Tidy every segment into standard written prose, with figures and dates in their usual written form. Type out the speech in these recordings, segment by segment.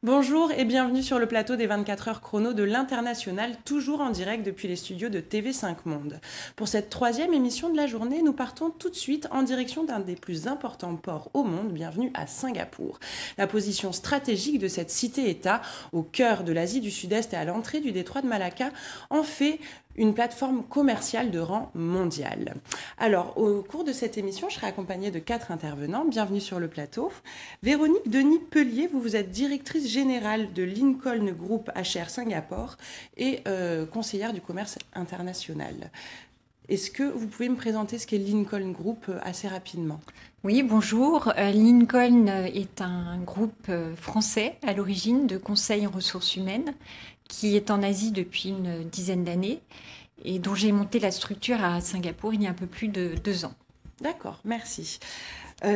Bonjour et bienvenue sur le plateau des 24 heures chrono de l'International, toujours en direct depuis les studios de TV5 Monde. Pour cette troisième émission de la journée, nous partons tout de suite en direction d'un des plus importants ports au monde. Bienvenue à Singapour. La position stratégique de cette cité-État, au cœur de l'Asie du Sud-Est et à l'entrée du détroit de Malacca, en fait une plateforme commerciale de rang mondial. Alors, au cours de cette émission, je serai accompagnée de 4 intervenants. Bienvenue sur le plateau. Véronique Denis-Pellier, vous êtes directrice générale de Lincoln Group HR Singapour et conseillère du commerce international. Est-ce que vous pouvez me présenter ce qu'est Lincoln Group assez rapidement ? Oui, bonjour. Lincoln est un groupe français à l'origine de conseil en ressources humaines qui est en Asie depuis une dizaine d'années et dont j'ai monté la structure à Singapour il y a un peu plus de 2 ans. D'accord, merci.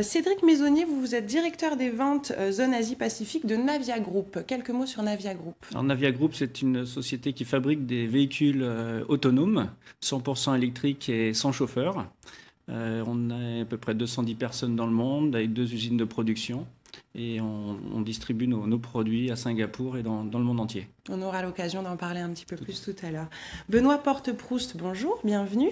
Cédric Maisonnier, vous êtes directeur des ventes zone Asie-Pacifique de Navia Group. Quelques mots sur Navia Group. Alors, Navia Group, c'est une société qui fabrique des véhicules autonomes, 100% électriques et sans chauffeur. On a à peu près 210 personnes dans le monde avec 2 usines de production. Et on distribue nos produits à Singapour et dans le monde entier. On aura l'occasion d'en parler un petit peu plus tout à l'heure. Benoît Porte-Proust, bonjour, bienvenue.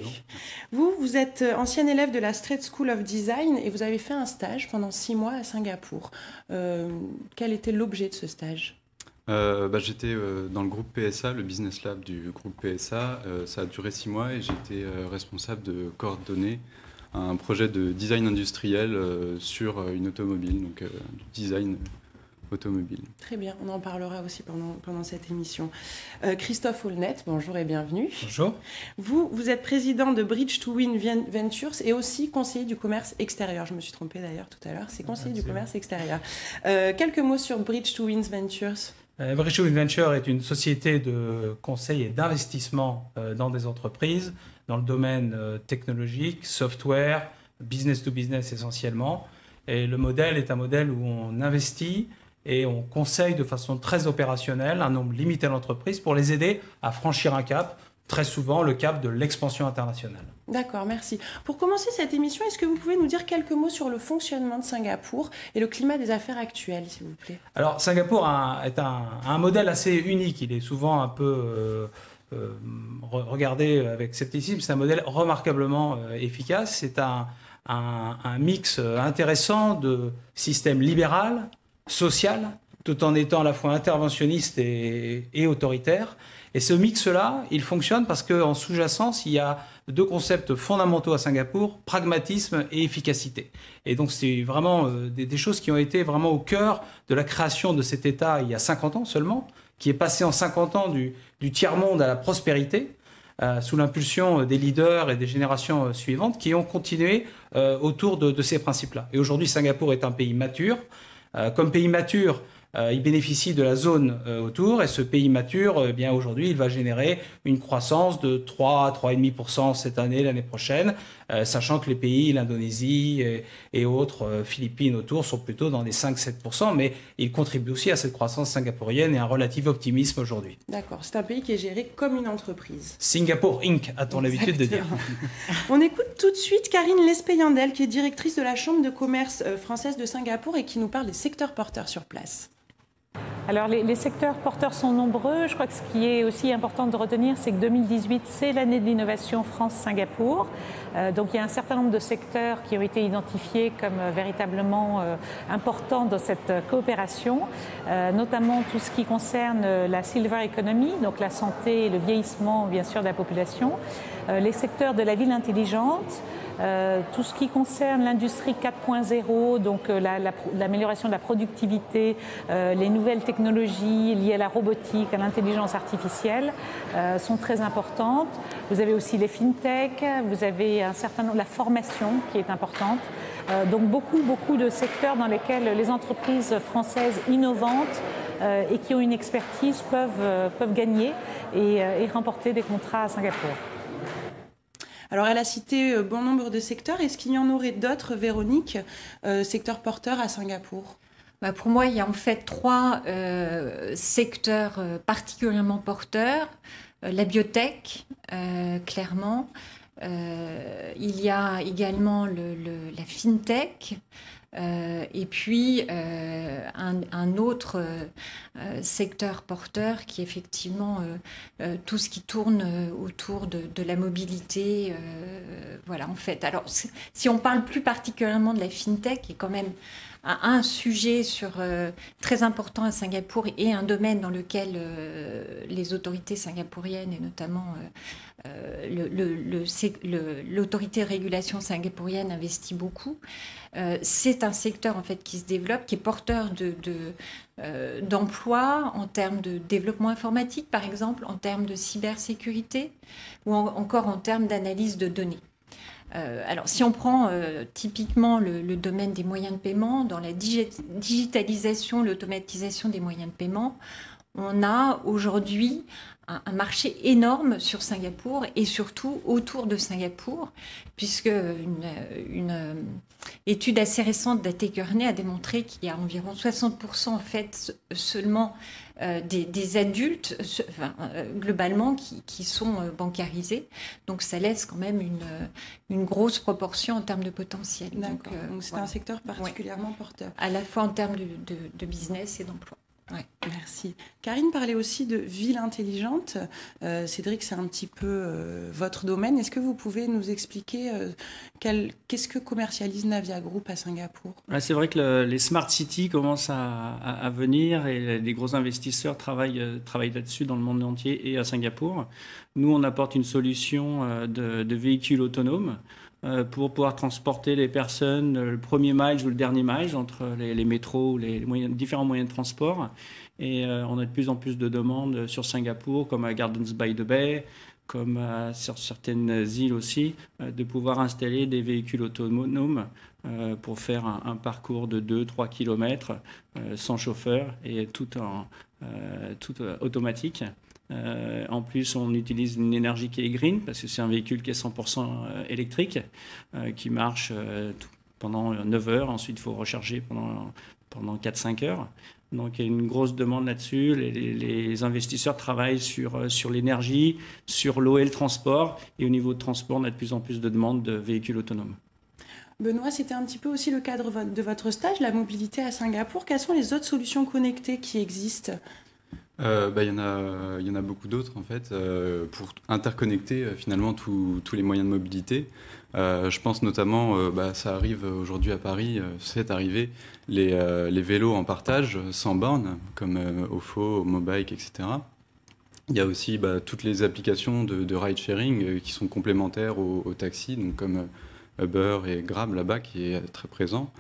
Bonjour. Vous êtes ancien élève de la Strait School of Design et vous avez fait un stage pendant 6 mois à Singapour. Quel était l'objet de ce stage ? J'étais dans le groupe PSA, le Business Lab du groupe PSA. Ça a duré 6 mois et j'étais responsable de coordonner un projet de design industriel sur une automobile, donc du design automobile. Très bien, on en parlera aussi pendant cette émission. Christophe Aulnet, bonjour et bienvenue. Bonjour. Vous êtes président de Bridge to Win Ventures et aussi conseiller du commerce extérieur. Je me suis trompée d'ailleurs tout à l'heure, c'est conseiller du commerce extérieur. Quelques mots sur Bridge to Win Ventures. Bridge to Win Ventures est une société de conseil et d'investissement dans des entreprises, dans le domaine technologique, software, business to business essentiellement. Et le modèle est un modèle où on investit et on conseille de façon très opérationnelle un nombre limité d'entreprises pour les aider à franchir un cap, très souvent le cap de l'expansion internationale. D'accord, merci. Pour commencer cette émission, est-ce que vous pouvez nous dire quelques mots sur le fonctionnement de Singapour et le climat des affaires actuel, s'il vous plaît ? Alors, Singapour est un modèle assez unique. Il est souvent un peu regardé avec scepticisme. C'est un modèle remarquablement efficace. C'est un mix intéressant de système libéral, social, tout en étant à la fois interventionniste et autoritaire. Et ce mix-là, il fonctionne parce qu'en sous-jacence, il y a 2 concepts fondamentaux à Singapour, pragmatisme et efficacité. Et donc, c'est vraiment des choses qui ont été vraiment au cœur de la création de cet État il y a 50 ans seulement, qui est passé en 50 ans du tiers-monde à la prospérité, sous l'impulsion des leaders et des générations suivantes qui ont continué autour de ces principes-là. Et aujourd'hui, Singapour est un pays mature. Comme pays mature, il bénéficie de la zone autour et ce pays mature, eh bien aujourd'hui, il va générer une croissance de 3 à 3,5% cette année, l'année prochaine, sachant que les pays, l'Indonésie et autres, Philippines autour, sont plutôt dans les 5-7%, mais il contribue aussi à cette croissance singapourienne et un relatif optimisme aujourd'hui. D'accord, c'est un pays qui est géré comme une entreprise. Singapour Inc., a-t-on l'habitude de dire. On écoute tout de suite Karine Lespeyandel, qui est directrice de la Chambre de commerce française de Singapour et qui nous parle des secteurs porteurs sur place. Alors les secteurs porteurs sont nombreux. Je crois que ce qui est aussi important de retenir, c'est que 2018, c'est l'année de l'innovation France-Singapour. Donc il y a un certain nombre de secteurs qui ont été identifiés comme véritablement importants dans cette coopération, notamment tout ce qui concerne la silver economy, donc la santé et le vieillissement bien sûr de la population, les secteurs de la ville intelligente, tout ce qui concerne l'industrie 4.0, donc l'amélioration de la productivité, les nouvelles technologies liées à la robotique, à l'intelligence artificielle sont très importantes. Vous avez aussi les fintech, vous avez un certain nombre, la formation qui est importante. Donc beaucoup de secteurs dans lesquels les entreprises françaises innovantes et qui ont une expertise peuvent gagner et remporter des contrats à Singapour. Alors, elle a cité bon nombre de secteurs. Est-ce qu'il y en aurait d'autres, Véronique, secteurs porteurs à Singapour ? Pour moi, il y a en fait 3 secteurs particulièrement porteurs. La biotech, clairement. Il y a également la fintech. Et puis un autre secteur porteur qui est effectivement tout ce qui tourne autour de la mobilité. Voilà, en fait. Alors, si on parle plus particulièrement de la fintech, qui est quand même un sujet très important à Singapour et un domaine dans lequel les autorités singapouriennes et notamment l'autorité de régulation singapourienne investit beaucoup. C'est un secteur en fait qui se développe, qui est porteur d'emplois en termes de développement informatique, par exemple, en termes de cybersécurité ou encore en termes d'analyse de données. Alors, si on prend typiquement le domaine des moyens de paiement, dans la digitalisation, l'automatisation des moyens de paiement, on a aujourd'hui un marché énorme sur Singapour et surtout autour de Singapour, puisque une étude assez récente d'Atekearney a démontré qu'il y a environ 60% en fait seulement des adultes globalement qui sont bancarisés. Donc ça laisse quand même une grosse proportion en termes de potentiel. Donc c'est voilà. Un secteur particulièrement porteur. À la fois en termes de business et d'emploi. Ouais, merci. Karine parlait aussi de ville intelligente. Cédric, c'est un petit peu votre domaine. Est-ce que vous pouvez nous expliquer qu'est-ce que commercialise Navia Group à Singapour ? C'est vrai que les smart cities commencent à venir et les gros investisseurs travaillent là-dessus dans le monde entier et à Singapour. Nous, on apporte une solution de véhicules autonomes pour pouvoir transporter les personnes le premier mile ou le dernier mile entre les métros ou les différents moyens de transport. Et on a de plus en plus de demandes sur Singapour, comme à Gardens by the Bay, comme sur certaines îles aussi, de pouvoir installer des véhicules autonomes pour faire un parcours de 2-3 km sans chauffeur et tout automatique. En plus, on utilise une énergie qui est green, parce que c'est un véhicule qui est 100% électrique, qui marche pendant 9 heures. Ensuite, il faut recharger pendant 4-5 heures. Donc, il y a une grosse demande là-dessus. Les investisseurs travaillent sur l'énergie, sur l'eau et le transport. Et au niveau de transport, on a de plus en plus de demandes de véhicules autonomes. Benoît, c'était un petit peu aussi le cadre de votre stage, la mobilité à Singapour. Quelles sont les autres solutions connectées qui existent ? Il y en a beaucoup d'autres en fait pour interconnecter finalement tous les moyens de mobilité. Je pense notamment, ça arrive aujourd'hui à Paris, c'est arrivé, les vélos en partage sans borne comme Ofo, Mobike, etc. Il y a aussi toutes les applications de ride-sharing qui sont complémentaires aux taxis, donc comme Uber et Grab là-bas qui est très présent.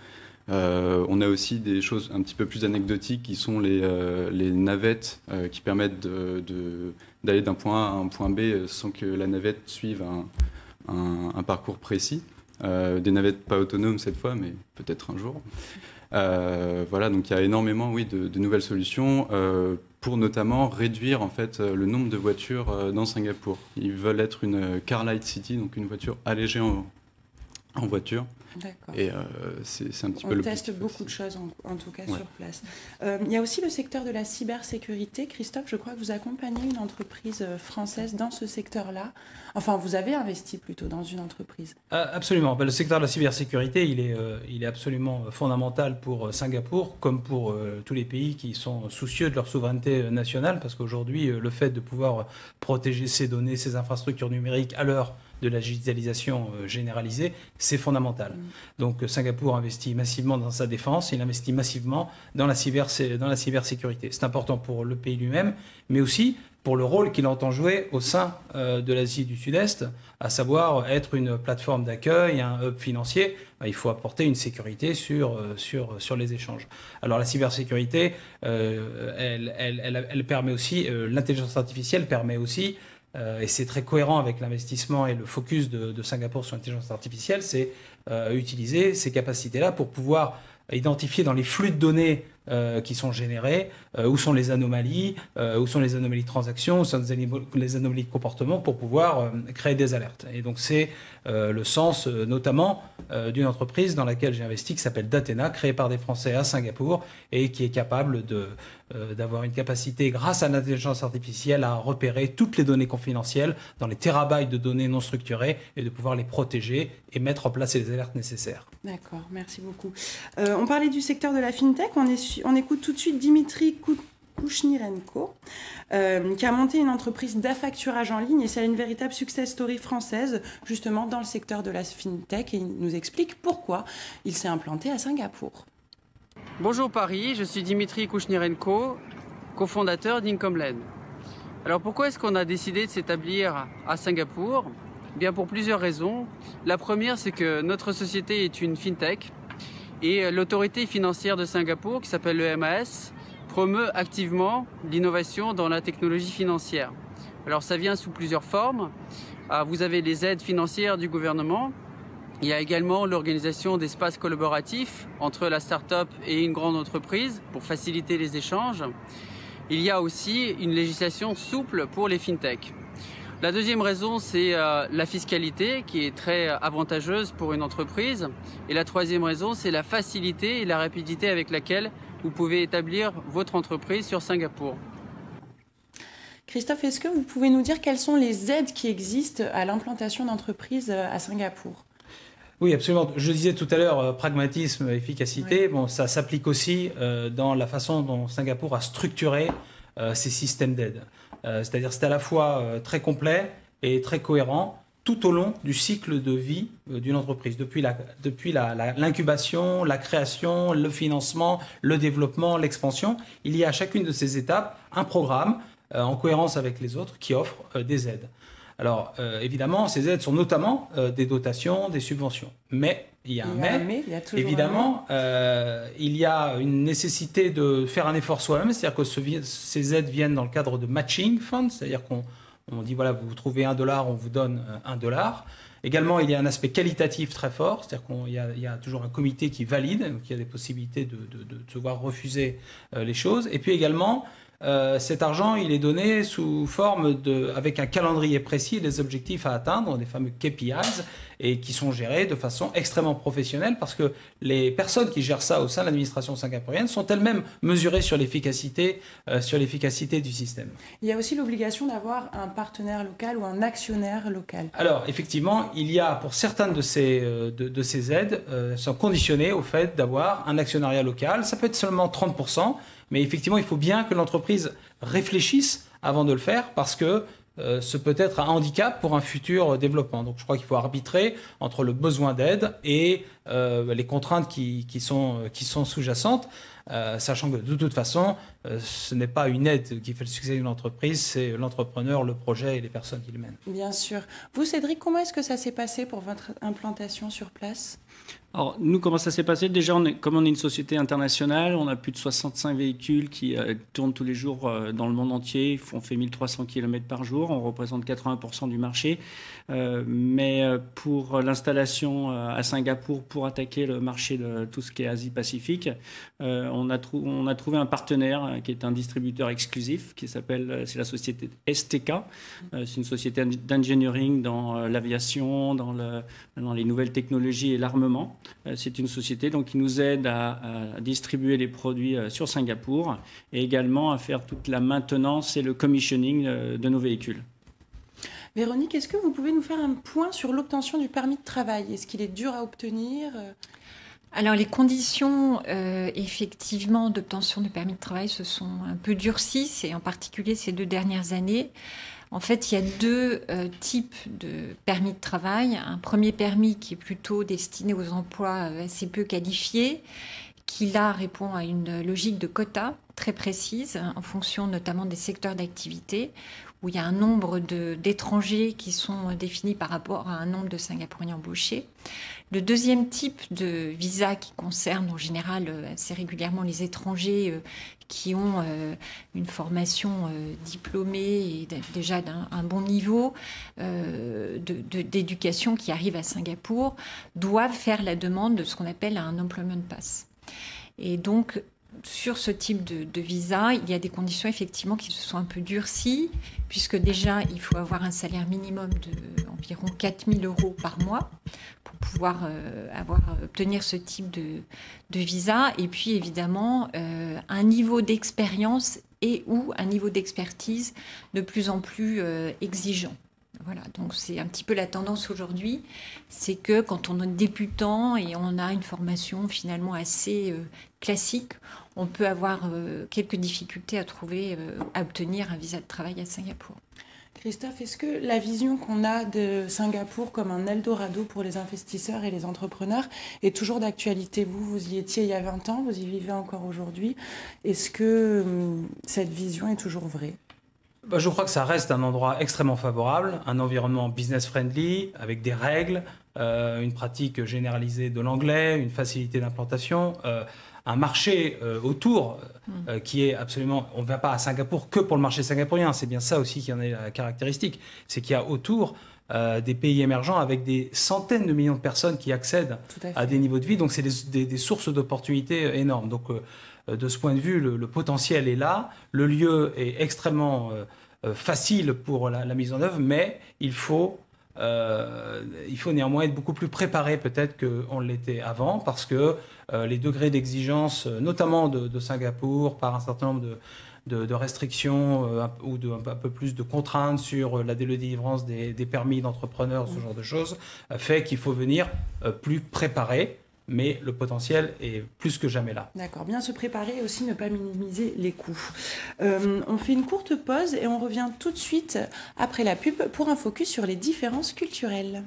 On a aussi des choses un petit peu plus anecdotiques qui sont les navettes qui permettent d'aller d'un point A à un point B sans que la navette suive un parcours précis. Des navettes pas autonomes cette fois, mais peut-être un jour. Voilà, donc il y a énormément de nouvelles solutions pour notamment réduire en fait, le nombre de voitures dans Singapour. Ils veulent être une car light city, donc une voiture allégée en voiture. D'accord. Et c'est un petit peu on le teste beaucoup de choses, en tout cas, ouais. sur place. Il y a aussi le secteur de la cybersécurité. Christophe, je crois que vous accompagnez une entreprise française dans ce secteur-là. Enfin, vous avez investi plutôt dans une entreprise. Absolument. Le secteur de la cybersécurité, il est absolument fondamental pour Singapour, comme pour tous les pays qui sont soucieux de leur souveraineté nationale, parce qu'aujourd'hui, le fait de pouvoir protéger ces données, ces infrastructures numériques à l'heure de la digitalisation généralisée, c'est fondamental. Donc Singapour investit massivement dans sa défense, il investit massivement dans la cybersécurité. C'est important pour le pays lui-même, mais aussi pour le rôle qu'il entend jouer au sein de l'Asie du Sud-Est, à savoir être une plateforme d'accueil, un hub financier. Il faut apporter une sécurité sur les échanges. Alors la cybersécurité, elle permet aussi, l'intelligence artificielle permet aussi, et c'est très cohérent avec l'investissement et le focus de Singapour sur l'intelligence artificielle, c'est utiliser ces capacités-là pour pouvoir identifier dans les flux de données qui sont générées, où sont les anomalies, où sont les anomalies de transaction, où sont les anomalies de comportement pour pouvoir créer des alertes. Et donc c'est le sens notamment d'une entreprise dans laquelle j'ai investi qui s'appelle Datena, créée par des Français à Singapour et qui est capable d'avoir une capacité grâce à l'intelligence artificielle à repérer toutes les données confidentielles dans les terabytes de données non structurées et de pouvoir les protéger et mettre en place les alertes nécessaires. D'accord, merci beaucoup. On parlait du secteur de la FinTech, on écoute tout de suite Dimitri Kouchnirenko, qui a monté une entreprise d'affacturage en ligne et c'est une véritable success story française justement dans le secteur de la FinTech et il nous explique pourquoi il s'est implanté à Singapour. Bonjour Paris, je suis Dimitri Kouchnirenko, cofondateur d'Incomled. Alors pourquoi est-ce qu'on a décidé de s'établir à Singapour ? Bien pour plusieurs raisons. La première, c'est que notre société est une FinTech et l'autorité financière de Singapour, qui s'appelle le MAS, promeut activement l'innovation dans la technologie financière. Alors ça vient sous plusieurs formes. Vous avez les aides financières du gouvernement. Il y a également l'organisation d'espaces collaboratifs entre la start-up et une grande entreprise pour faciliter les échanges. Il y a aussi une législation souple pour les FinTech. La deuxième raison, c'est la fiscalité qui est très avantageuse pour une entreprise. Et la troisième raison, c'est la facilité et la rapidité avec laquelle vous pouvez établir votre entreprise sur Singapour. Christophe, est-ce que vous pouvez nous dire quelles sont les aides qui existent à l'implantation d'entreprises à Singapour ? Oui, absolument. Je disais tout à l'heure, pragmatisme, efficacité. Oui. Bon, ça s'applique aussi dans la façon dont Singapour a structuré ses systèmes d'aide. C'est-à-dire c'est à la fois très complet et très cohérent tout au long du cycle de vie d'une entreprise, depuis l'incubation, la création, le financement, le développement, l'expansion. Il y a à chacune de ces étapes un programme en cohérence avec les autres qui offre des aides. Alors évidemment, ces aides sont notamment des dotations, des subventions. Mais il y a un mais. Évidemment, il y a une nécessité de faire un effort soi-même, c'est-à-dire que ces aides viennent dans le cadre de matching funds, c'est-à-dire qu'on dit voilà, vous trouvez $1, on vous donne $1. Également, il y a un aspect qualitatif très fort, c'est-à-dire qu'il y a toujours un comité qui valide, donc il y a des possibilités de se voir refuser les choses. Et puis également, cet argent, il est donné sous forme avec un calendrier précis, des objectifs à atteindre, des fameux KPIs, et qui sont gérés de façon extrêmement professionnelle parce que les personnes qui gèrent ça au sein de l'administration singapourienne sont elles-mêmes mesurées sur l'efficacité du système. Il y a aussi l'obligation d'avoir un partenaire local ou un actionnaire local. Alors, effectivement, il y a pour certaines de ces aides, sont conditionnées au fait d'avoir un actionnariat local. Ça peut être seulement 30%. Mais effectivement, il faut bien que l'entreprise réfléchisse avant de le faire parce que ce peut être un handicap pour un futur développement. Donc je crois qu'il faut arbitrer entre le besoin d'aide et les contraintes qui sont sous-jacentes, sachant que de toute façon, ce n'est pas une aide qui fait le succès d'une entreprise, c'est l'entrepreneur, le projet et les personnes qui le mènent. Bien sûr. Vous, Cédric, comment est-ce que ça s'est passé pour votre implantation sur place ? Alors, nous, comment ça s'est passé ? Déjà, comme on est une société internationale, on a plus de 65 véhicules qui tournent tous les jours dans le monde entier. On fait 1300 km par jour. On représente 80% du marché. Mais pour l'installation à Singapour, pour attaquer le marché de tout ce qui est Asie-Pacifique, on a trouvé un partenaire qui est un distributeur exclusif, c'est la société STK. C'est une société d'engineering dans l'aviation, dans les nouvelles technologies et l'armement. C'est une société donc, qui nous aide à distribuer les produits sur Singapour et également à faire toute la maintenance et le commissioning de nos véhicules. Véronique, est-ce que vous pouvez nous faire un point sur l'obtention du permis de travail ? Est-ce qu'il est dur à obtenir ? Alors les conditions effectivement d'obtention du permis de travail se sont un peu durcies, et en particulier ces 2 dernières années. En fait, il y a 2 types de permis de travail. Un premier permis qui est plutôt destiné aux emplois assez peu qualifiés, qui là répond à une logique de quota très précise, en fonction notamment des secteurs d'activité, où il y a un nombre d'étrangers qui sont définis par rapport à un nombre de Singapouriens embauchés. Le deuxième type de visa qui concerne en général assez régulièrement les étrangers qui ont une formation diplômée et déjà d'un bon niveau d'éducation qui arrivent à Singapour, doivent faire la demande de ce qu'on appelle un employment pass. Et donc, sur ce type de visa, il y a des conditions effectivement qui se sont un peu durcies, puisque déjà, il faut avoir un salaire minimum d'environ 4 000 € par mois pour pouvoir obtenir ce type de visa. Et puis, évidemment, un niveau d'expérience et ou un niveau d'expertise de plus en plus exigeant. Voilà, donc c'est un petit peu la tendance aujourd'hui, c'est que quand on est débutant et on a une formation finalement assez classique, on peut avoir quelques difficultés à obtenir un visa de travail à Singapour. Christophe, est-ce que la vision qu'on a de Singapour comme un Eldorado pour les investisseurs et les entrepreneurs est toujours d'actualité? Vous y étiez il y a 20 ans, vous y vivez encore aujourd'hui. Est-ce que cette vision est toujours vraie? Je crois que ça reste un endroit extrêmement favorable, un environnement business-friendly, avec des règles, une pratique généralisée de l'anglais, une facilité d'implantation, un marché autour qui est absolument... On ne va pas à Singapour que pour le marché singapourien, c'est bien ça aussi qui en est la caractéristique, c'est qu'il y a autour des pays émergents avec des centaines de millions de personnes qui accèdent à des niveaux de vie, donc c'est des sources d'opportunités énormes. Donc, de ce point de vue, le potentiel est là, le lieu est extrêmement facile pour la mise en œuvre, mais il faut néanmoins être beaucoup plus préparé peut-être qu'on l'était avant, parce que les degrés d'exigence, notamment de Singapour, par un certain nombre de restrictions ou un peu plus de contraintes sur la délivrance des permis d'entrepreneurs, ce genre de choses, fait qu'il faut venir plus préparé. Mais le potentiel est plus que jamais là. D'accord, bien se préparer et aussi ne pas minimiser les coûts. On fait une courte pause et on revient tout de suite après la pub pour un focus sur les différences culturelles.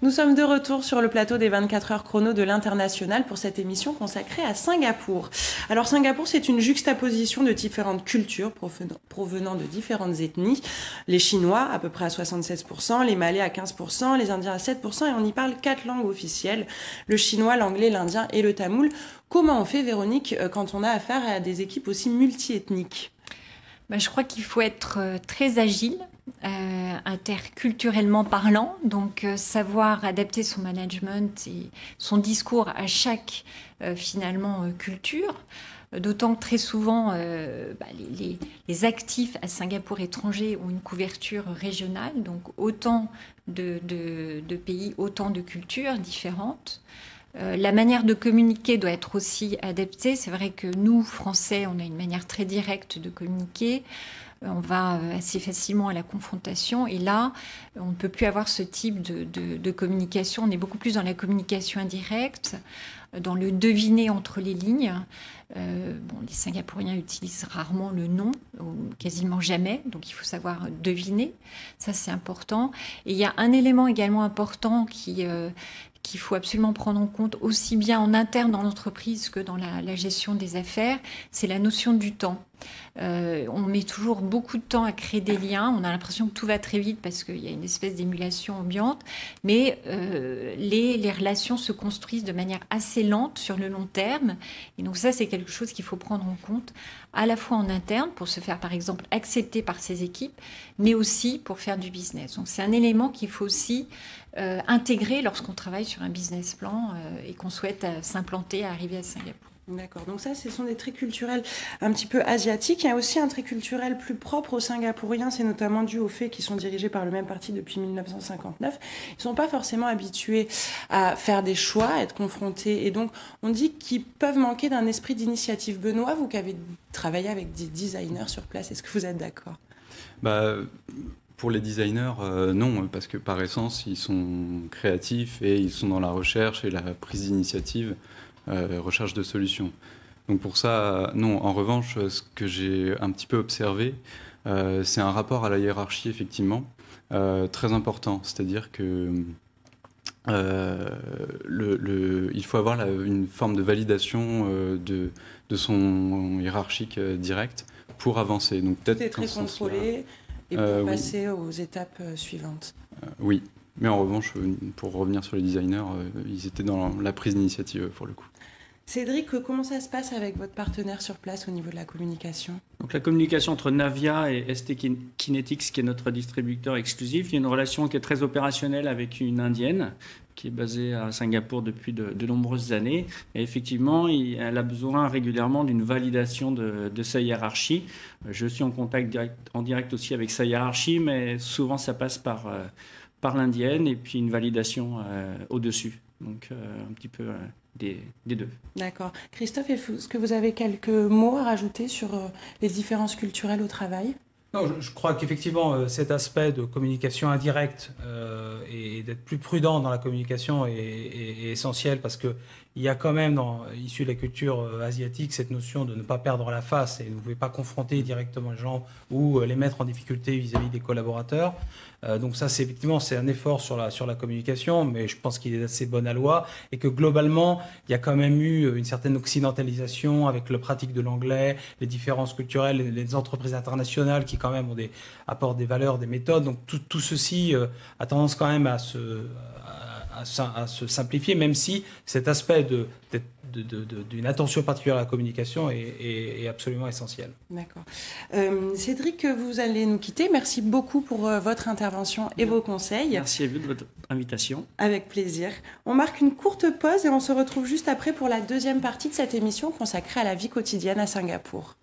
Nous sommes de retour sur le plateau des 24 heures chrono de l'International pour cette émission consacrée à Singapour. Alors Singapour, c'est une juxtaposition de différentes cultures provenant de différentes ethnies. Les Chinois, à peu près à 76%, les Malais à 15%, les Indiens à 7%, et on y parle 4 langues officielles, le chinois, l'anglais, l'indien et le tamoul. Comment on fait, Véronique, quand on a affaire à des équipes aussi multi-ethniques ? Je crois qu'il faut être très agile, interculturellement parlant, donc savoir adapter son management et son discours à chaque finalement culture. D'autant que très souvent, les actifs à Singapour étrangers ont une couverture régionale, donc autant de pays, autant de cultures différentes. La manière de communiquer doit être aussi adaptée. C'est vrai que nous, Français, on a une manière très directe de communiquer. On va assez facilement à la confrontation. Et là, on ne peut plus avoir ce type de communication. On est beaucoup plus dans la communication indirecte, dans le deviner entre les lignes. Les Singapouriens utilisent rarement le nom, ou quasiment jamais, donc il faut savoir deviner. Ça, c'est important. Et il y a un élément également important qui qu'il faut absolument prendre en compte aussi bien en interne dans l'entreprise que dans la gestion des affaires, c'est la notion du temps. On met toujours beaucoup de temps à créer des liens. On a l'impression que tout va très vite parce qu'il y a une espèce d'émulation ambiante. Mais les relations se construisent de manière assez lente sur le long terme. Et donc ça, c'est quelque chose qu'il faut prendre en compte à la fois en interne pour se faire, par exemple, accepter par ses équipes, mais aussi pour faire du business. Donc c'est un élément qu'il faut aussi intégrer lorsqu'on travaille sur un business plan et qu'on souhaite s'implanter, arriver à Singapour. D'accord, donc ça, ce sont des traits culturels un petit peu asiatiques. Il y a aussi un trait culturel plus propre aux Singapouriens, c'est notamment dû au fait qu'ils sont dirigés par le même parti depuis 1959. Ils ne sont pas forcément habitués à faire des choix, à être confrontés, et donc on dit qu'ils peuvent manquer d'un esprit d'initiative. Benoît, vous qui avez travaillé avec des designers sur place, est-ce que vous êtes d'accord ? Pour les designers, non, parce que par essence, ils sont créatifs et ils sont dans la recherche et la prise d'initiative. Recherche de solutions. Donc pour ça, non. En revanche, ce que j'ai un petit peu observé, c'est un rapport à la hiérarchie, effectivement, très important. C'est-à-dire que il faut avoir une forme de validation de son hiérarchique direct pour avancer. Donc peut-être c'est très contrôlé et pour passer aux étapes suivantes. Oui. Mais en revanche, pour revenir sur les designers, ils étaient dans la prise d'initiative pour le coup. Cédric, comment ça se passe avec votre partenaire sur place au niveau de la communication ? Donc la communication entre Navia et ST Kinetics, qui est notre distributeur exclusif, il y a une relation qui est très opérationnelle avec une Indienne qui est basée à Singapour depuis de nombreuses années. Et effectivement, elle a besoin régulièrement d'une validation de sa hiérarchie. Je suis en contact en direct aussi avec sa hiérarchie, mais souvent ça passe par l'Indienne et puis une validation au-dessus. Donc un petit peu des deux. D'accord. Christophe, est-ce que vous avez quelques mots à rajouter sur les différences culturelles au travail ? Non, je crois qu'effectivement, cet aspect de communication indirecte et d'être plus prudent dans la communication est essentiel parce qu'il y a quand même, issu de la culture asiatique, cette notion de ne pas perdre la face et vous ne pouvez pas confronter directement les gens ou les mettre en difficulté vis-à-vis des collaborateurs. Donc ça, c'est un effort sur la communication, mais je pense qu'il est assez bon aloi et que globalement, il y a quand même eu une certaine occidentalisation avec la pratique de l'anglais, les différences culturelles, les entreprises internationales qui quand même apportent des valeurs, des méthodes. Donc tout ceci a tendance quand même à se simplifier, même si cet aspect d'une attention particulière à la communication est absolument essentiel. D'accord. Cédric, vous allez nous quitter. Merci beaucoup pour votre intervention et vos conseils. Merci à vous de votre invitation. Avec plaisir. On marque une courte pause et on se retrouve juste après pour la deuxième partie de cette émission consacrée à la vie quotidienne à Singapour.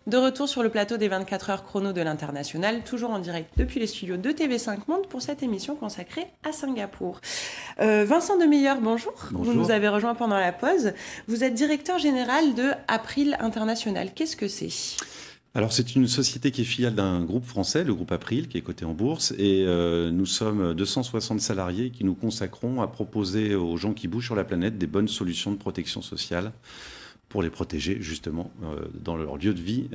De retour sur le plateau des 24 heures chrono de l'International, toujours en direct depuis les studios de TV5 Monde pour cette émission consacrée à Singapour. Vincent Demilleur, bonjour. Bonjour. Vous nous avez rejoint pendant la pause. Vous êtes directeur général de April International. Qu'est-ce que c'est ? Alors c'est une société qui est filiale d'un groupe français, le groupe April, qui est coté en bourse, et nous sommes 260 salariés qui nous consacrons à proposer aux gens qui bougent sur la planète des bonnes solutions de protection sociale pour les protéger justement dans leur lieu de vie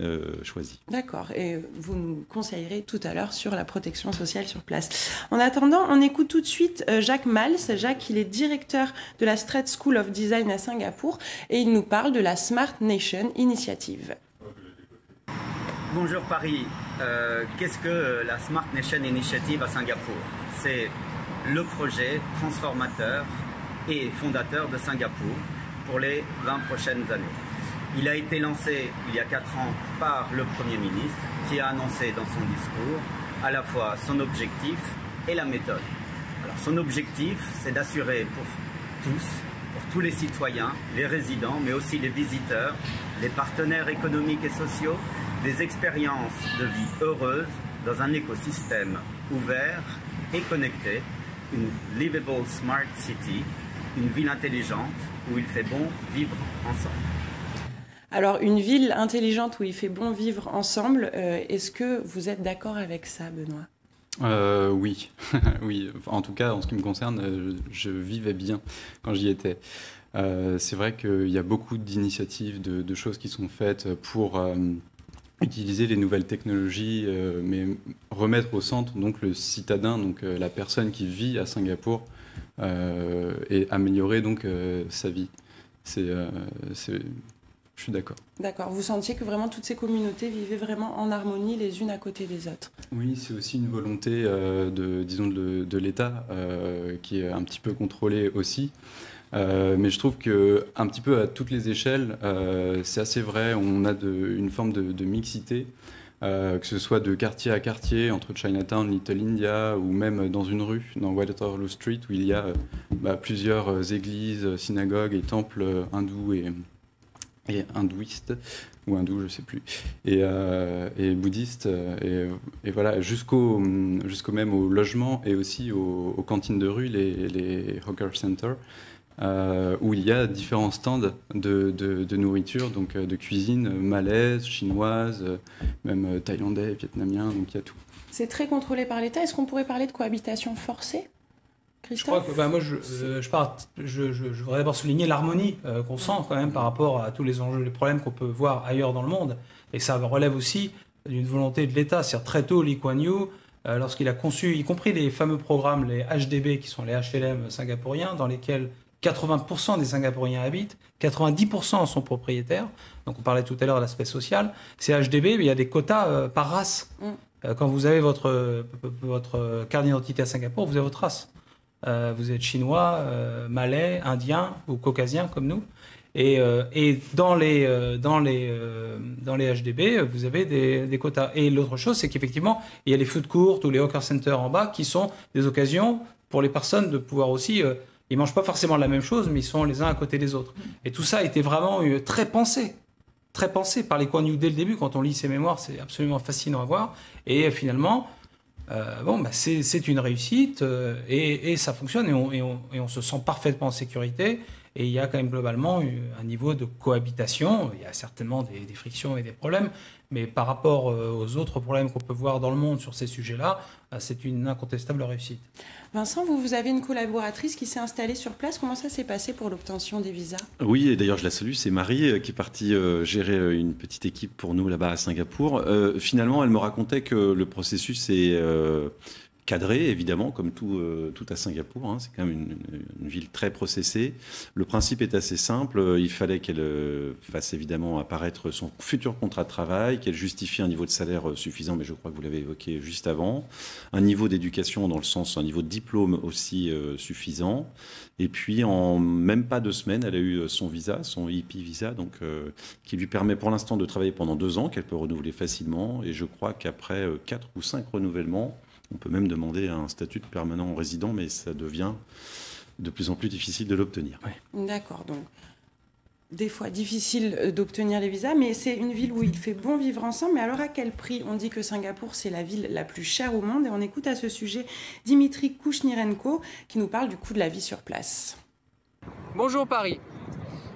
choisi. D'accord, et vous nous conseillerez tout à l'heure sur la protection sociale sur place. En attendant, on écoute tout de suite Jacques Mals. Jacques, il est directeur de la Straits School of Design à Singapour et il nous parle de la Smart Nation Initiative. Bonjour Paris, qu'est-ce que la Smart Nation Initiative à Singapour? C'est le projet transformateur et fondateur de Singapour pour les 20 prochaines années. Il a été lancé il y a 4 ans par le Premier ministre qui a annoncé dans son discours à la fois son objectif et la méthode. Alors, son objectif, c'est d'assurer pour tous les citoyens, les résidents, mais aussi les visiteurs, les partenaires économiques et sociaux, des expériences de vie heureuses dans un écosystème ouvert et connecté, une livable smart city, une ville intelligente où il fait bon vivre ensemble. Alors, une ville intelligente où il fait bon vivre ensemble, est-ce que vous êtes d'accord avec ça, Benoît ? Oui. Oui. En tout cas, en ce qui me concerne, je vivais bien quand j'y étais. C'est vrai qu'il y a beaucoup d'initiatives, de choses qui sont faites pour utiliser les nouvelles technologies, mais remettre au centre donc le citadin, donc la personne qui vit à Singapour, et améliorer donc sa vie. Je suis d'accord. D'accord. Vous sentiez que vraiment toutes ces communautés vivaient vraiment en harmonie les unes à côté des autres. Oui, c'est aussi une volonté de l'État qui est un petit peu contrôlée aussi. Mais je trouve qu'un petit peu à toutes les échelles, c'est assez vrai, on a une forme de mixité, que ce soit de quartier à quartier, entre Chinatown, Little India, ou même dans une rue, dans Waterloo Street, où il y a plusieurs églises, synagogues et temples hindous et hindouistes, ou hindous, je ne sais plus, et bouddhistes, et voilà, jusqu'au même au logement et aussi aux cantines de rue, les hawker centers, où il y a différents stands de nourriture, donc de cuisine malaise, chinoise, même thaïlandais, vietnamien, donc il y a tout. C'est très contrôlé par l'État. Est-ce qu'on pourrait parler de cohabitation forcée, Christophe ? Je crois que moi, je voudrais d'abord souligner l'harmonie qu'on sent quand même par rapport à tous les enjeux, les problèmes qu'on peut voir ailleurs dans le monde. Et ça relève aussi d'une volonté de l'État. C'est-à-dire très tôt, Lee Kuan Yew, lorsqu'il a conçu, y compris les fameux programmes, les HDB, qui sont les HLM singapouriens, dans lesquels 80% des Singapouriens habitent, 90% en sont propriétaires. Donc on parlait tout à l'heure de l'aspect social. Ces HDB, il y a des quotas par race. Quand vous avez votre carte d'identité à Singapour, vous avez votre race. Vous êtes chinois, malais, indien ou caucasien comme nous. Et dans les HDB, vous avez des quotas. Et l'autre chose, c'est qu'effectivement, il y a les food courts ou les hawker centers en bas qui sont des occasions pour les personnes de pouvoir aussi... ils ne mangent pas forcément la même chose, mais ils sont les uns à côté des autres. Et tout ça a été vraiment très pensé par Lee Kuan Yew dès le début. Quand on lit ses mémoires, c'est absolument fascinant à voir. Et finalement, c'est une réussite et ça fonctionne et on se sent parfaitement en sécurité. Et il y a quand même globalement un niveau de cohabitation. Il y a certainement des frictions et des problèmes, mais par rapport aux autres problèmes qu'on peut voir dans le monde sur ces sujets-là, c'est une incontestable réussite. Vincent, vous avez une collaboratrice qui s'est installée sur place. Comment ça s'est passé pour l'obtention des visas ? Oui, et d'ailleurs je la salue, c'est Marie qui est partie gérer une petite équipe pour nous là-bas à Singapour. Finalement, elle me racontait que le processus est cadré, évidemment, comme tout à Singapour. C'est quand même une ville très processée. Le principe est assez simple. Il fallait qu'elle fasse évidemment apparaître son futur contrat de travail, qu'elle justifie un niveau de salaire suffisant, mais je crois que vous l'avez évoqué juste avant. Un niveau d'éducation, dans le sens, un niveau de diplôme aussi suffisant. Et puis, en même pas 2 semaines, elle a eu son visa, son EP visa, donc, qui lui permet pour l'instant de travailler pendant 2 ans, qu'elle peut renouveler facilement. Et je crois qu'après 4 ou 5 renouvellements, on peut même demander un statut de permanent résident, mais ça devient de plus en plus difficile de l'obtenir. Ouais. D'accord, donc des fois difficile d'obtenir les visas, mais c'est une ville où il fait bon vivre ensemble. Mais alors à quel prix ? On dit que Singapour, c'est la ville la plus chère au monde. Et on écoute à ce sujet Dimitri Kouchnirenko qui nous parle du coût de la vie sur place. Bonjour Paris.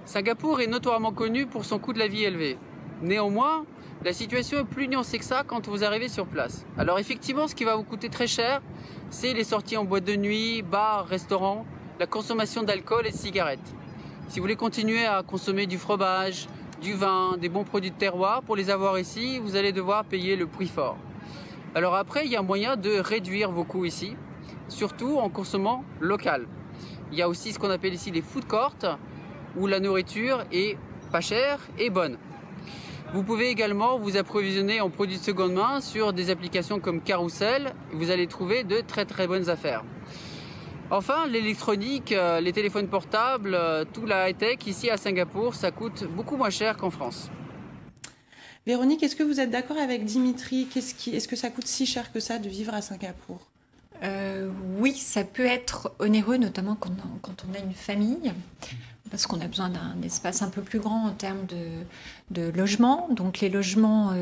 Singapour est notoirement connu pour son coût de la vie élevé. Néanmoins, La situation est plus nuancée que ça quand vous arrivez sur place. Alors effectivement, ce qui va vous coûter très cher, c'est les sorties en boîte de nuit, bars, restaurants, la consommation d'alcool et de cigarettes. Si vous voulez continuer à consommer du fromage, du vin, des bons produits de terroir, pour les avoir ici, vous allez devoir payer le prix fort. Alors après, il y a moyen de réduire vos coûts ici, surtout en consommant local. Il y a aussi ce qu'on appelle ici les food courts, où la nourriture est pas chère et bonne. Vous pouvez également vous approvisionner en produits de seconde main sur des applications comme Carousel. Vous allez trouver de très très bonnes affaires. Enfin, l'électronique, les téléphones portables, tout la high-tech ici à Singapour, ça coûte beaucoup moins cher qu'en France. Véronique, est-ce que vous êtes d'accord avec Dimitri? Est-ce que ça coûte si cher que ça de vivre à Singapour? Oui, ça peut être onéreux, notamment quand on a une famille, parce qu'on a besoin d'un espace un peu plus grand en termes de logement. Donc les logements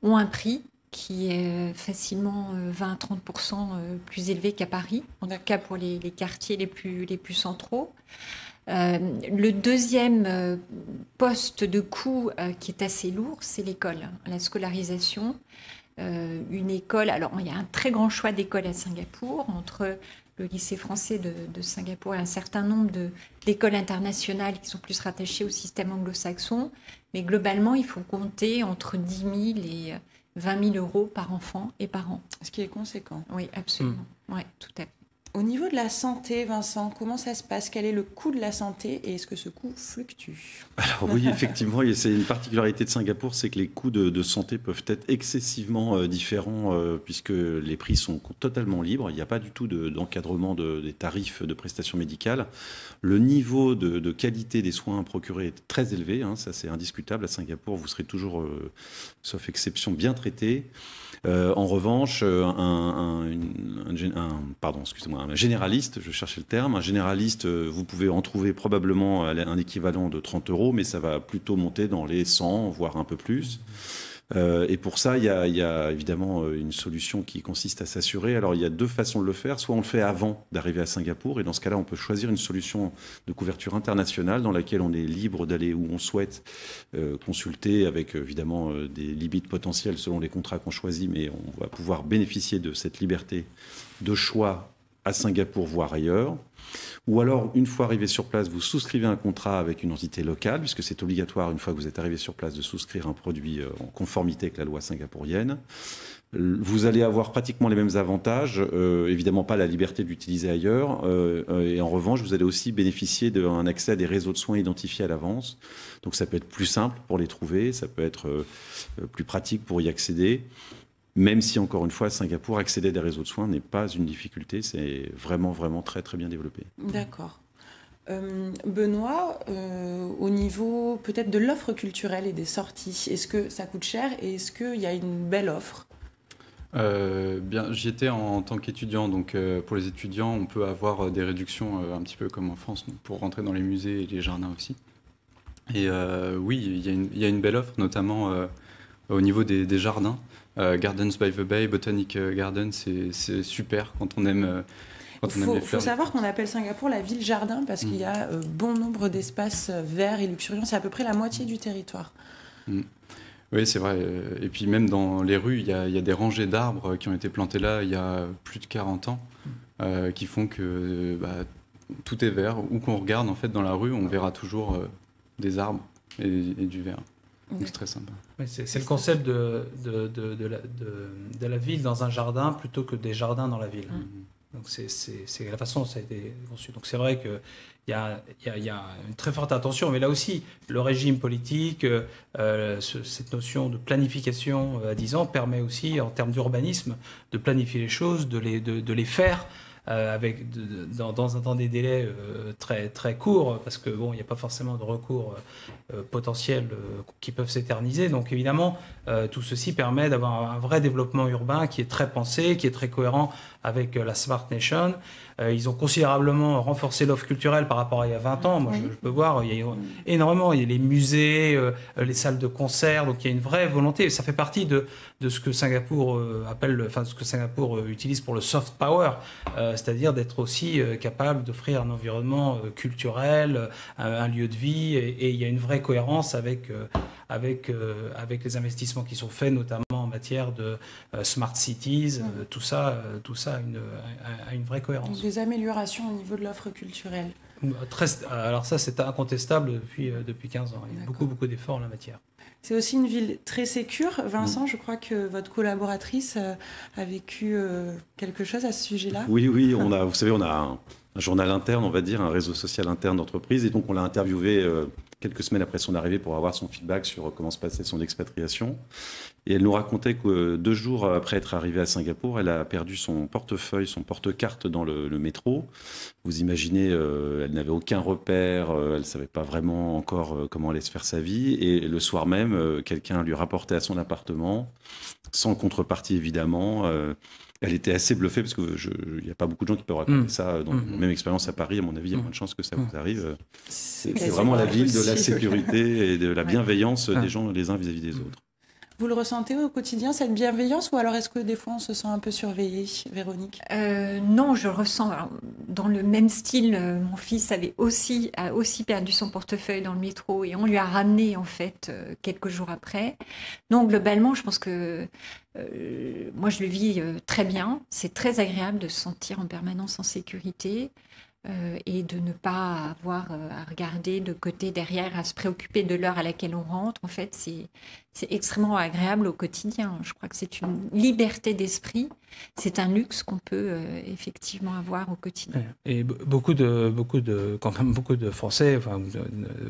ont un prix qui est facilement 20-30% plus élevé qu'à Paris, en tout cas pour les quartiers les plus centraux. Le deuxième poste de coût qui est assez lourd, c'est l'école, la scolarisation. Une école, alors il y a un très grand choix d'écoles à Singapour, entre le lycée français de Singapour et un certain nombre d'écoles internationales qui sont plus rattachées au système anglo-saxon. Mais globalement, il faut compter entre 10 000 et 20 000 euros par enfant et par an. Ce qui est conséquent. Oui, absolument. Oui, tout à fait. Au niveau de la santé, Vincent, comment ça se passe? Quel est le coût de la santé et est-ce que ce coût fluctue? Alors oui, effectivement, c'est une particularité de Singapour, c'est que les coûts de santé peuvent être excessivement différents puisque les prix sont totalement libres. Il n'y a pas du tout d'encadrement des tarifs de prestations médicales. Le niveau de qualité des soins procurés est très élevé, hein, ça c'est indiscutable. À Singapour, vous serez toujours, sauf exception, bien traité. En revanche, un généraliste, je cherchais le terme, un généraliste, vous pouvez en trouver probablement un équivalent de 30 €, mais ça va plutôt monter dans les 100, voire un peu plus. Et pour ça, il y a évidemment une solution qui consiste à s'assurer. Alors, il y a deux façons de le faire. Soit on le fait avant d'arriver à Singapour, et dans ce cas-là, on peut choisir une solution de couverture internationale dans laquelle on est libre d'aller où on souhaite, consulter avec évidemment des limites potentielles selon les contrats qu'on choisit, mais on va pouvoir bénéficier de cette liberté de choix à Singapour, voire ailleurs. Ou alors, une fois arrivé sur place, vous souscrivez un contrat avec une entité locale, puisque c'est obligatoire, une fois que vous êtes arrivé sur place, de souscrire un produit en conformité avec la loi singapourienne. Vous allez avoir pratiquement les mêmes avantages, évidemment pas la liberté d'utiliser ailleurs, et en revanche, vous allez aussi bénéficier d'un accès à des réseaux de soins identifiés à l'avance. Donc ça peut être plus simple pour les trouver, ça peut être plus pratique pour y accéder. Même si, encore une fois, Singapour, accéder à des réseaux de soins n'est pas une difficulté, c'est vraiment, vraiment très, très bien développé. D'accord. Benoît, au niveau peut-être de l'offre culturelle et des sorties, est-ce que ça coûte cher et est-ce qu'il y a une belle offre? Bien, j'y étais en tant qu'étudiant, donc pour les étudiants, on peut avoir des réductions un petit peu comme en France, donc, pour rentrer dans les musées et les jardins aussi. Et oui, il y a une belle offre, notamment au niveau des jardins. Gardens by the Bay, Botanic Garden, c'est super quand on aime, les fleurs. Il faut savoir qu'on appelle Singapour la ville jardin parce qu'il y a bon nombre d'espaces verts et luxuriants. C'est à peu près la moitié du territoire. Oui, c'est vrai. Et puis même dans les rues, il y a des rangées d'arbres qui ont été plantés là il y a plus de 40 ans qui font que tout est vert. Où qu'on regarde en fait dans la rue, on verra toujours des arbres et du vert. Donc c'est très sympa. C'est le concept de la ville dans un jardin plutôt que des jardins dans la ville. Donc c'est la façon dont ça a été conçu. Donc c'est vrai qu'il y a une très forte attention, mais là aussi, le régime politique, cette notion de planification à 10 ans permet aussi, en termes d'urbanisme, de planifier les choses, de les faire dans des délais très, très courts, parce que bon, il n'y a pas forcément de recours potentiels qui peuvent s'éterniser. Donc évidemment, tout ceci permet d'avoir un vrai développement urbain qui est très pensé, qui est très cohérent avec la Smart Nation. Ils ont considérablement renforcé l'offre culturelle par rapport à il y a 20 ans. Moi, je peux voir, il y a énormément. Il y a les musées, les salles de concert. Donc, il y a une vraie volonté. Ça fait partie de ce que Singapour ce que Singapour utilise pour le soft power, c'est-à-dire d'être aussi capable d'offrir un environnement culturel, un lieu de vie. Et il y a une vraie cohérence avec les investissements qui sont faits, notamment en matière de smart cities. Tout ça a une vraie cohérence. Donc des améliorations au niveau de l'offre culturelle. Alors ça, c'est incontestable depuis 15 ans. Il y a beaucoup d'efforts en la matière. C'est aussi une ville très sécure. Vincent, je crois que votre collaboratrice a vécu quelque chose à ce sujet-là. Oui, vous savez, on a un journal interne, on va dire, un réseau social interne d'entreprise. Et donc, on l'a interviewée quelques semaines après son arrivée pour avoir son feedback sur comment se passait son expatriation. Et elle nous racontait que 2 jours après être arrivée à Singapour, elle a perdu son portefeuille, son porte-carte dans le métro. Vous imaginez, elle n'avait aucun repère, elle ne savait pas vraiment encore comment allait se faire sa vie. Et le soir même, quelqu'un lui rapportait à son appartement, sans contrepartie évidemment. Elle était assez bluffée parce qu'il n'y a pas beaucoup de gens qui peuvent raconter ça. Dans la même expérience à Paris, à mon avis, il y a moins de chances que ça vous arrive. C'est vraiment la ville de la sécurité et de la bienveillance des gens les uns vis-à-vis des autres. Vous le ressentez au quotidien, cette bienveillance, ou alors est-ce que des fois on se sent un peu surveillé, Véronique ? Non, je ressens. Alors, dans le même style, mon fils a aussi perdu son portefeuille dans le métro et on lui a ramené en fait quelques jours après. Donc globalement, je pense que moi je le vis très bien. C'est très agréable de se sentir en permanence en sécurité. Et de ne pas avoir à regarder de côté, derrière, à se préoccuper de l'heure à laquelle on rentre. En fait, c'est extrêmement agréable au quotidien. Je crois que c'est une liberté d'esprit. C'est un luxe qu'on peut effectivement avoir au quotidien. Et beaucoup de Français,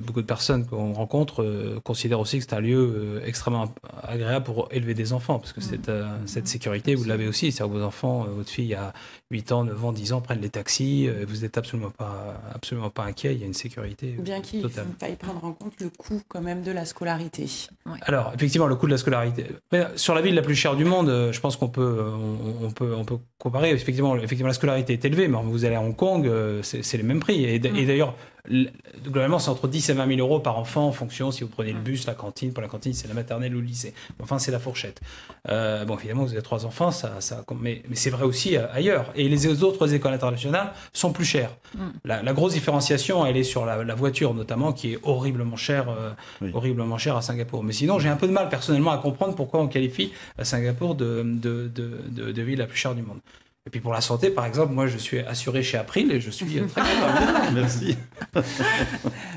beaucoup de personnes qu'on rencontre considèrent aussi que c'est un lieu extrêmement agréable pour élever des enfants, parce que cette sécurité, vous l'avez aussi. C'est-à-dire que vos enfants, votre fille a 8 ans, 9 ans, 10 ans, prennent les taxis, vous n'êtes absolument pas inquiet, il y a une sécurité bien qu'il faille prendre en compte le coût quand même de la scolarité. Ouais. Alors, effectivement, le coût de la scolarité. Mais sur la ville la plus chère du monde, je pense qu'on peut comparer. Effectivement, la scolarité est élevée, mais vous allez à Hong Kong, c'est les mêmes prix. Et d'ailleurs, globalement, c'est entre 10 et 20 000 euros par enfant en fonction si vous prenez le bus, la cantine. Pour la cantine, c'est la maternelle ou le lycée. Enfin, c'est la fourchette. Évidemment, vous avez 3 enfants, mais c'est vrai aussi ailleurs. Et les autres écoles internationales sont plus chères. La grosse différenciation, elle est sur la voiture, notamment, qui est horriblement chère à Singapour. Mais sinon, j'ai un peu de mal, personnellement, à comprendre pourquoi on qualifie Singapour de ville la plus chère du monde. Et puis pour la santé, par exemple, moi je suis assuré chez April et je suis très content. Merci.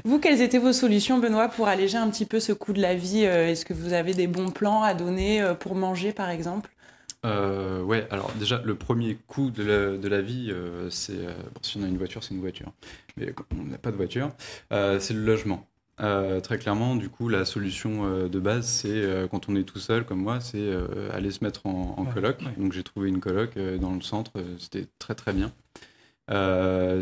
Vous, quelles étaient vos solutions, Benoît, pour alléger un petit peu ce coût de la vie ? Est-ce que vous avez des bons plans à donner pour manger, par exemple ? Ouais, alors déjà, le premier coût de la vie, c'est... si on a une voiture, c'est une voiture. Mais quand on n'a pas de voiture, c'est le logement. Très clairement, du coup, la solution de base, c'est quand on est tout seul, comme moi, c'est aller se mettre en coloc. Ouais. Donc j'ai trouvé une coloc dans le centre, c'était très très bien.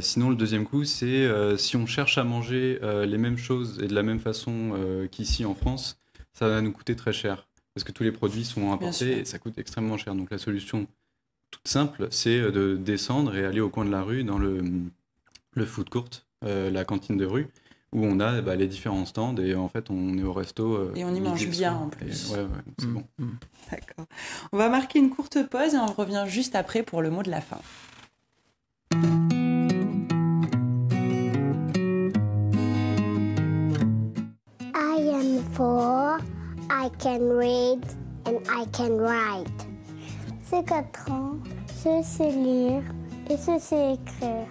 Sinon, le deuxième coup, c'est si on cherche à manger les mêmes choses et de la même façon qu'ici en France, ça va nous coûter très cher. Parce que tous les produits sont importés et ça coûte extrêmement cher. Donc la solution toute simple, c'est de descendre et aller au coin de la rue dans le food court, la cantine de rue, où on a les différents stands et en fait on est au resto. Et on y mange bien en plus. Ouais, c'est bon. D'accord. On va marquer une courte pause et on revient juste après pour le mot de la fin. I am 4, I can read and I can write. C'est 4 ans, je sais lire et je sais écrire.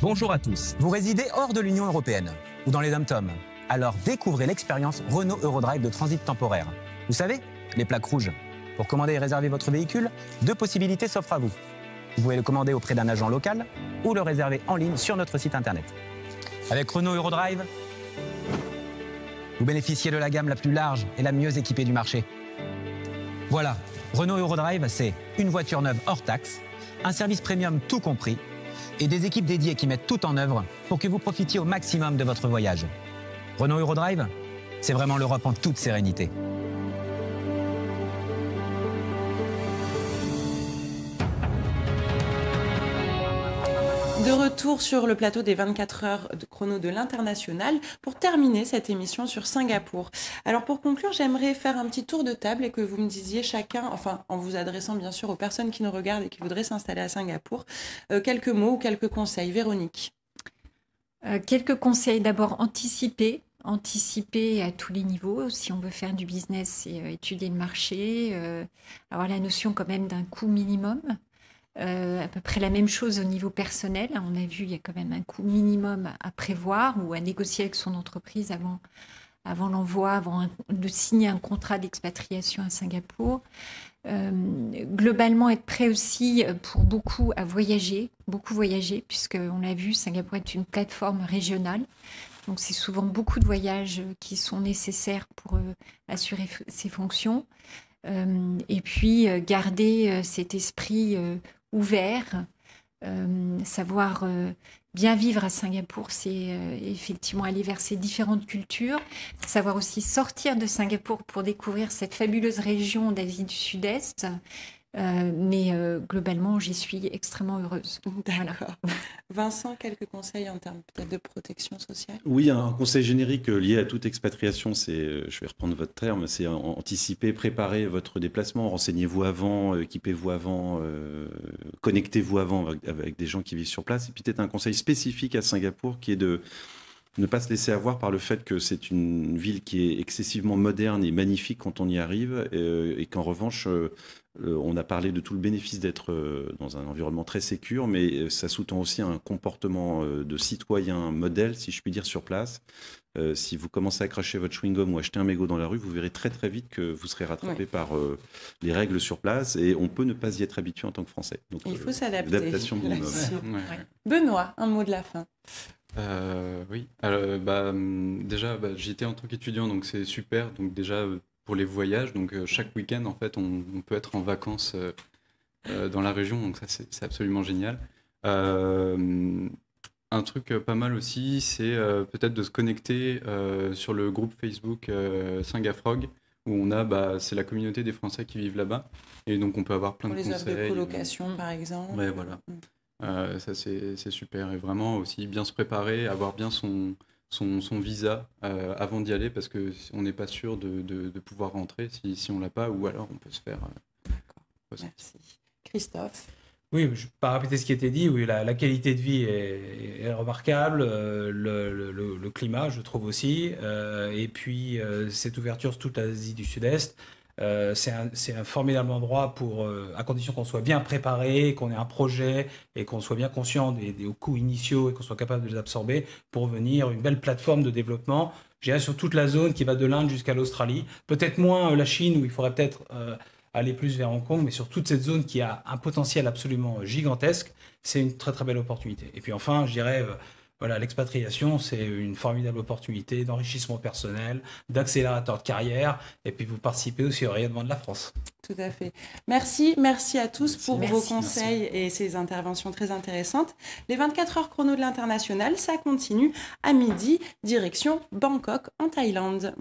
Bonjour à tous. Vous résidez hors de l'Union européenne ou dans les dom-toms. Alors découvrez l'expérience Renault Eurodrive de transit temporaire. Vous savez, les plaques rouges. Pour commander et réserver votre véhicule, 2 possibilités s'offrent à vous. Vous pouvez le commander auprès d'un agent local ou le réserver en ligne sur notre site internet. Avec Renault Eurodrive, vous bénéficiez de la gamme la plus large et la mieux équipée du marché. Voilà, Renault Eurodrive, c'est une voiture neuve hors taxe, un service premium tout compris, et des équipes dédiées qui mettent tout en œuvre pour que vous profitiez au maximum de votre voyage. Renault Eurodrive, c'est vraiment l'Europe en toute sérénité. De retour sur le plateau des 24 heures de chrono de l'International pour terminer cette émission sur Singapour. Alors pour conclure, j'aimerais faire un petit tour de table et que vous me disiez chacun, enfin en vous adressant bien sûr aux personnes qui nous regardent et qui voudraient s'installer à Singapour, quelques mots ou quelques conseils. Véronique. Quelques conseils. D'abord, anticiper à tous les niveaux. Si on veut faire du business, c'est étudier le marché, avoir la notion quand même d'un coût minimum. À peu près la même chose au niveau personnel. On a vu, il y a quand même un coût minimum à prévoir ou à négocier avec son entreprise avant l'envoi, avant de signer un contrat d'expatriation à Singapour. Globalement, être prêt aussi pour beaucoup voyager, puisqu'on l'a vu, Singapour est une plateforme régionale. Donc, c'est souvent beaucoup de voyages qui sont nécessaires pour assurer ces fonctions. Et puis, garder cet esprit ouvert, savoir bien vivre à Singapour, c'est effectivement aller vers ces différentes cultures, savoir aussi sortir de Singapour pour découvrir cette fabuleuse région d'Asie du Sud-Est. Mais globalement, j'y suis extrêmement heureuse. D'accord. Voilà. Vincent, quelques conseils en termes peut-être de protection sociale? Oui, un conseil générique lié à toute expatriation, c'est, je vais reprendre votre terme, c'est anticiper, préparer votre déplacement, renseignez-vous avant, équipez-vous avant, connectez-vous avant avec des gens qui vivent sur place. Et puis peut-être un conseil spécifique à Singapour qui est de ne pas se laisser avoir par le fait que c'est une ville qui est excessivement moderne et magnifique quand on y arrive, et qu'en revanche, on a parlé de tout le bénéfice d'être dans un environnement très sécure, mais ça sous-tend aussi un comportement de citoyen modèle, si je puis dire, sur place. Si vous commencez à cracher votre chewing-gum ou acheter un mégot dans la rue, vous verrez très très vite que vous serez rattrapé par les règles sur place, et on peut ne pas y être habitué en tant que Français. Donc, il faut s'adapter. L'adaptation minimum. Benoît, un mot de la fin. Oui, alors, déjà j'étais en tant qu'étudiant, donc c'est super. Donc déjà pour les voyages, donc chaque week-end en fait on peut être en vacances dans la région, donc ça c'est absolument génial. Un truc pas mal aussi, c'est peut-être de se connecter sur le groupe Facebook Singafrog, où on a c'est la communauté des Français qui vivent là-bas, et donc on peut avoir plein de conseils. Pour les offres de colocation par exemple. Ouais, voilà. Ça c'est super, et vraiment aussi bien se préparer, avoir bien son visa avant d'y aller, parce qu'on n'est pas sûr de pouvoir rentrer si on l'a pas, ou alors on peut se faire... D'accord, merci. Christophe? Oui, je ne vais pas répéter ce qui a été dit. Oui, la qualité de vie est remarquable, le climat, je trouve aussi, et puis cette ouverture sur toute l'Asie du Sud-Est. C'est un formidable endroit à condition qu'on soit bien préparé, qu'on ait un projet et qu'on soit bien conscient des coûts initiaux et qu'on soit capable de les absorber pour venir une belle plateforme de développement. Je dirais sur toute la zone qui va de l'Inde jusqu'à l'Australie. Peut-être moins la Chine, où il faudrait peut-être aller plus vers Hong Kong, mais sur toute cette zone qui a un potentiel absolument gigantesque, c'est une très très belle opportunité. Et puis enfin, je dirais... Voilà, l'expatriation, c'est une formidable opportunité d'enrichissement personnel, d'accélérateur de carrière, et puis vous participez aussi au rayonnement de la France. Tout à fait. Merci à tous pour vos conseils et ces interventions très intéressantes. Les 24 heures chrono de l'International, ça continue à midi, direction Bangkok en Thaïlande.